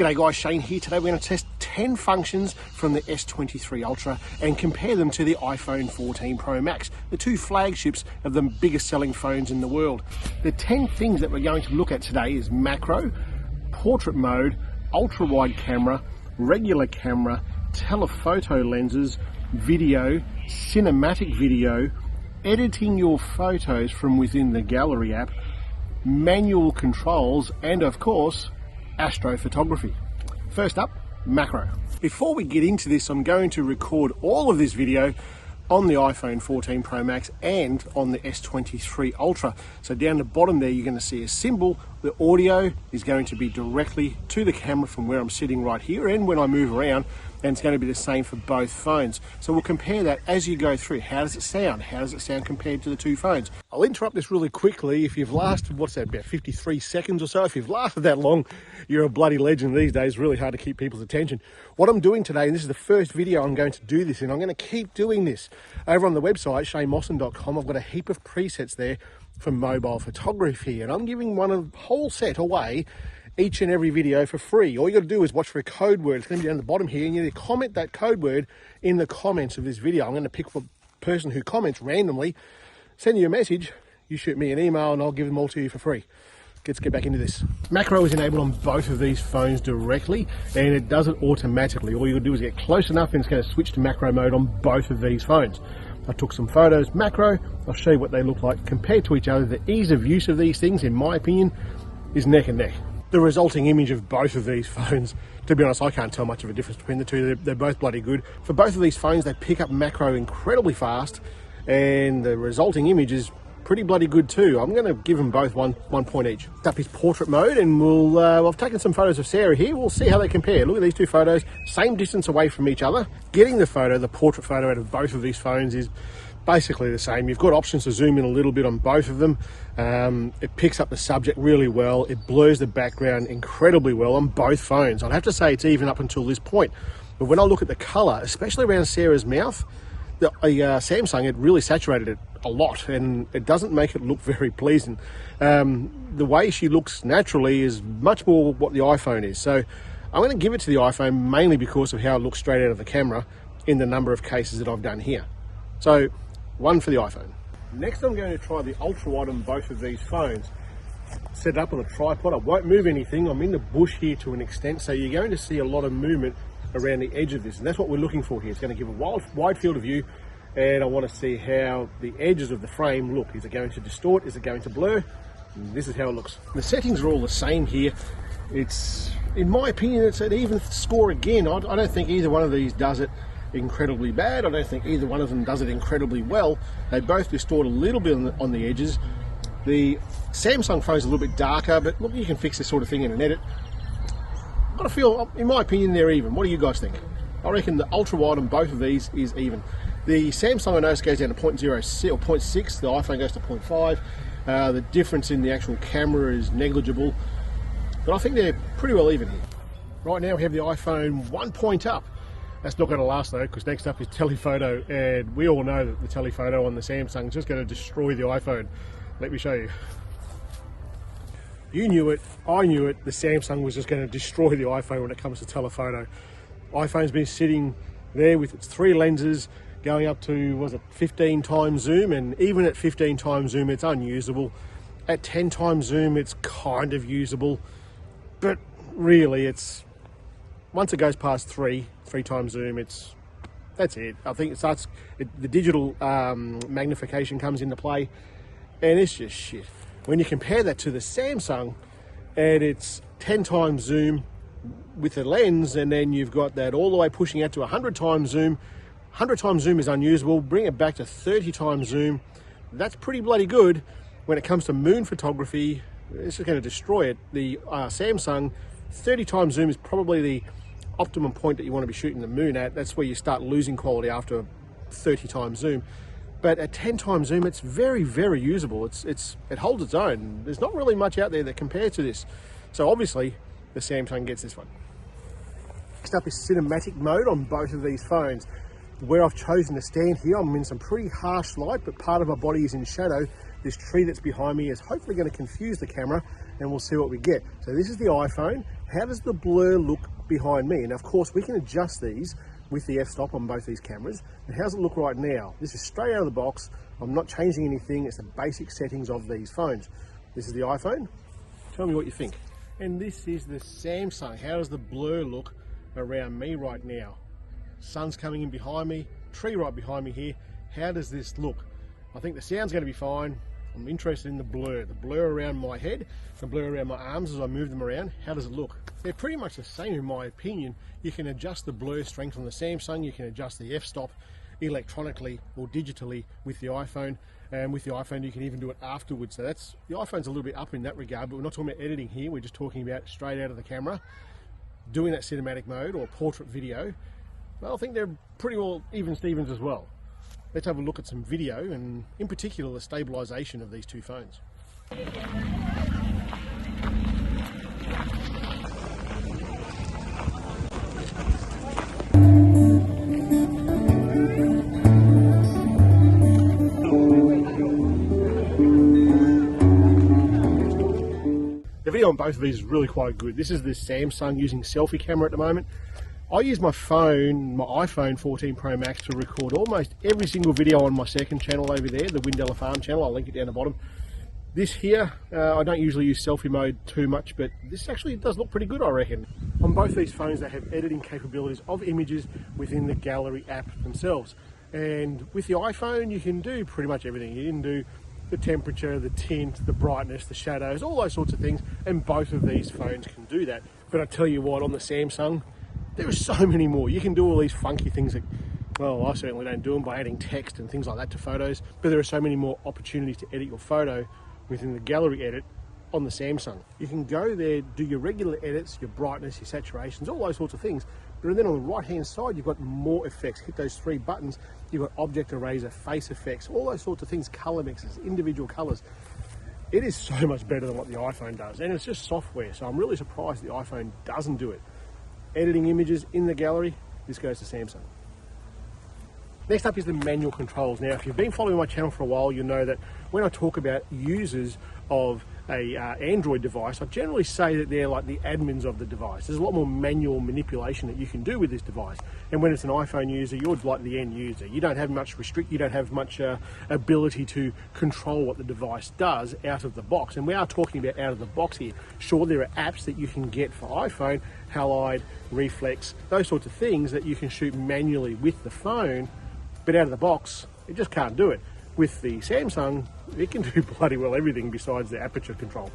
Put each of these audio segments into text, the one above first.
G'day guys, Shane here. Today we're going to test 10 functions from the S23 Ultra and compare them to the iPhone 14 Pro Max, the two flagships of the biggest selling phones in the world. The 10 things that we're going to look at today is macro, portrait mode, ultra wide camera, regular camera, telephoto lenses, video, cinematic video, editing your photos from within the gallery app, manual controls, and of course Astro Photography. First up, macro. Before we get into this, I'm going to record all of this video on the iPhone 14 Pro Max and on the S23 Ultra. So down the bottom there you're going to see a symbol. The audio is going to be directly to the camera from where I'm sitting right here, and when I move around, and it's going to be the same for both phones. So we'll compare that as you go through. How does it sound? How does it sound compared to the two phones? I'll interrupt this really quickly. If you've lasted, what's that, about 53 seconds or so? If you've lasted that long, you're a bloody legend these days. Really hard to keep people's attention. What I'm doing today, and this is the first video I'm going to do this in, I'm going to keep doing this. Over on the website, shanemosson.com, I've got a heap of presets there for mobile photography, and I'm giving a whole set away each and every video for free. All you got to do is watch for a code word. It's going to be down the bottom here, and you need to comment that code word in the comments of this video. I'm going to pick a person who comments randomly, send you a message, you shoot me an email, and I'll give them all to you for free. Let's get back into this. Macro is enabled on both of these phones directly, and it does it automatically. All you got to do is get close enough, and it's going to switch to macro mode on both of these phones. I took some photos macro. I'll show you what they look like compared to each other. The ease of use of these things, in my opinion, is neck and neck. The resulting image of both of these phones, to be honest, I can't tell much of a difference between the two. They're both bloody good. For both of these phones, they pick up macro incredibly fast, and the resulting image is pretty bloody good too. I'm going to give them both one point each. Up is portrait mode, and I've taken some photos of Sarah here. We'll see how they compare. Look at these two photos, same distance away from each other. Getting the portrait photo out of both of these phones is basically the same. You've got options to zoom in a little bit on both of them. It picks up the subject really well. It blurs the background incredibly well on both phones. I'd have to say it's even up until this point. But when I look at the color, especially around Sarah's mouth, the Samsung, it really saturated it a lot, and it doesn't make it look very pleasing. The way she looks naturally is much more what the iPhone is. So I'm going to give it to the iPhone mainly because of how it looks straight out of the camera in the number of cases that I've done here. So one for the iPhone. Next, I'm going to try the ultra wide on both of these phones. Set it up on a tripod. I won't move anything. I'm in the bush here to an extent, so you're going to see a lot of movement around the edge of this, and that's what we're looking for here. It's going to give a wide field of view, and I want to see how the edges of the frame look. Is it going to distort? Is it going to blur? And this is how it looks. The settings are all the same here. It's, in my opinion, it's an even score again. I don't think either one of these does it incredibly bad. I don't think either one of them does it incredibly well. They both distort a little bit on the edges. The Samsung phone's a little bit darker, but look, you can fix this sort of thing in an edit. I've got to feel, in my opinion, they're even. What do you guys think? I reckon the ultra wide on both of these is even. The Samsung, I notice, goes down to 0.06 or 0.6. The iPhone goes to 0.5. The difference in the actual camera is negligible, but I think they're pretty well even here. Right now we have the iPhone 1 point up. That's not going to last though, because next up is telephoto, and we all know that the telephoto on the Samsung is just going to destroy the iPhone. Let me show you. You knew it, I knew it, the Samsung was just going to destroy the iPhone when it comes to telephoto. iPhone's been sitting there with its 3 lenses going up to, was it 15 times zoom, and even at 15 times zoom it's unusable. At 10 times zoom it's kind of usable, but really it's, once it goes past 3 times zoom, that's it. I think the digital magnification comes into play, and it's just shit. When you compare that to the Samsung, and it's 10 times zoom with the lens, and then you've got that all the way pushing out to 100 times zoom. 100 times zoom is unusable. Bring it back to 30 times zoom. That's pretty bloody good. When it comes to moon photography, it's just going to destroy it. The Samsung, 30 times zoom is probably the optimum point that you want to be shooting the moon at. That's where you start losing quality after 30 times zoom. But at 10 times zoom, it's very, very usable. It holds its own. There's not really much out there that compares to this. So obviously, the Samsung gets this one. Next up is cinematic mode on both of these phones. Where I've chosen to stand here, I'm in some pretty harsh light, but part of my body is in shadow. This tree that's behind me is hopefully going to confuse the camera, and we'll see what we get. So this is the iPhone. how does the blur look behind me? And of course we can adjust these with the f-stop on both these cameras. And how does it look right now? This is straight out of the box. I'm not changing anything. It's the basic settings of these phones. This is the iPhone. Tell me what you think. And this is the Samsung. How does the blur look around me right now? Sun's coming in behind me, tree right behind me here. How does this look? I think the sound's going to be fine. I'm interested in the blur around my head, the blur around my arms as I move them around. How does it look? They're pretty much the same in my opinion. You can adjust the blur strength on the Samsung, you can adjust the f-stop electronically or digitally with the iPhone, and with the iPhone you can even do it afterwards. So that's, the iPhone's a little bit up in that regard, but we're not talking about editing here, we're just talking about straight out of the camera, doing that cinematic mode or portrait video. Well, I think they're pretty well even Stevens as well. Let's have a look at some video and in particular the stabilization of these two phones. The video on both of these is really quite good. This is the Samsung using selfie camera at the moment. I use my phone, my iPhone 14 Pro Max, to record almost every single video on my second channel over there, the Windella Farm channel. I'll link it down the bottom. This here, I don't usually use selfie mode too much, but this actually does look pretty good, I reckon. On both these phones, they have editing capabilities of images within the gallery app themselves. And with the iPhone, you can do pretty much everything. You can do the temperature, the tint, the brightness, the shadows, all those sorts of things. And both of these phones can do that. But I tell you what, on the Samsung, there are so many more. You can do all these funky things that, well, I certainly don't do them by adding text and things like that to photos, but there are so many more opportunities to edit your photo within the gallery edit on the Samsung. You can go there, do your regular edits, your brightness, your saturations, all those sorts of things. But then on the right hand side, you've got more effects. Hit those three buttons, you've got object eraser, face effects, all those sorts of things, color mixes, individual colors. It is so much better than what the iPhone does, and it's just software, so I'm really surprised the iPhone doesn't do it. Editing images in the gallery, this goes to Samsung. Next up is the manual controls. Now, if you've been following my channel for a while, you'll know that when I talk about users of a Android device, I generally say that they're like the admins of the device. There's a lot more manual manipulation that you can do with this device. And when it's an iPhone user, you're like the end user. You don't have much you don't have much ability to control what the device does out of the box. And we are talking about out of the box here. Sure, there are apps that you can get for iPhone, Halide, Reflex, those sorts of things that you can shoot manually with the phone, but out of the box, it just can't do it. With the Samsung, it can do bloody well everything besides the aperture control.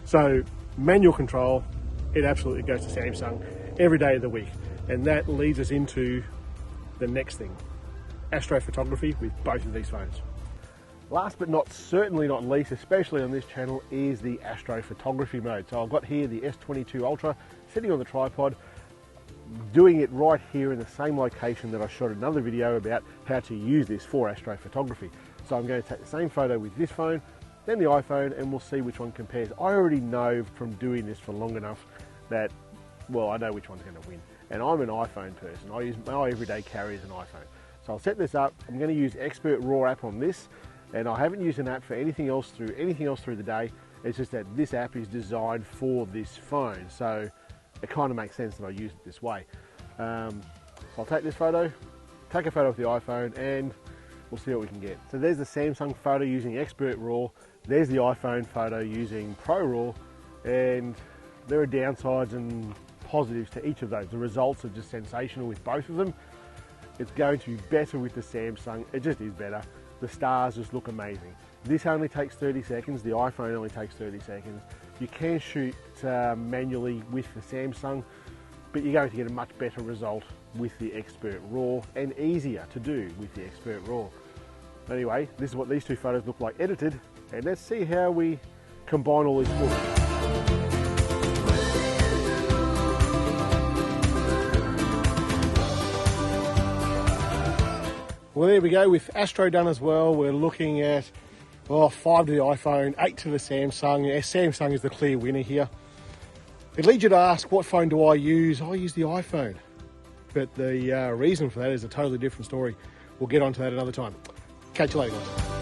So manual control, it absolutely goes to Samsung every day of the week. And that leads us into the next thing, astrophotography with both of these phones. Last but certainly not least, especially on this channel, is the astrophotography mode. So I've got here the S23 Ultra sitting on the tripod, doing it right here in the same location that I shot another video about how to use this for astrophotography. So I'm going to take the same photo with this phone, then the iPhone, and we'll see which one compares. I already know from doing this for long enough that, well, I know which one's going to win. And I'm an iPhone person. I use my everyday carry as an iPhone. So I'll set this up. I'm going to use Expert RAW app on this, and I haven't used an app for anything else through the day. It's just that this app is designed for this phone. So it kind of makes sense that I use it this way. So I'll take this photo, take a photo with the iPhone, and we'll see what we can get. So there's the Samsung photo using Expert RAW. There's the iPhone photo using Pro RAW, and there are downsides and positives to each of those. The results are just sensational with both of them. It's going to be better with the Samsung. It just is better. The stars just look amazing. This only takes 30 seconds. The iPhone only takes 30 seconds. You can shoot manually with the Samsung, but you're going to get a much better result with the Expert RAW, and easier to do with the Expert RAW. Anyway, this is what these two photos look like edited, and let's see how we combine all these footage. Well, there we go, with Astro done as well. We're looking at 5 to the iPhone, 8 to the Samsung. Samsung is the clear winner here. It leads you to ask, what phone do I use? I use the iPhone. But the reason for that is a totally different story. We'll get onto that another time. Catch you later, guys.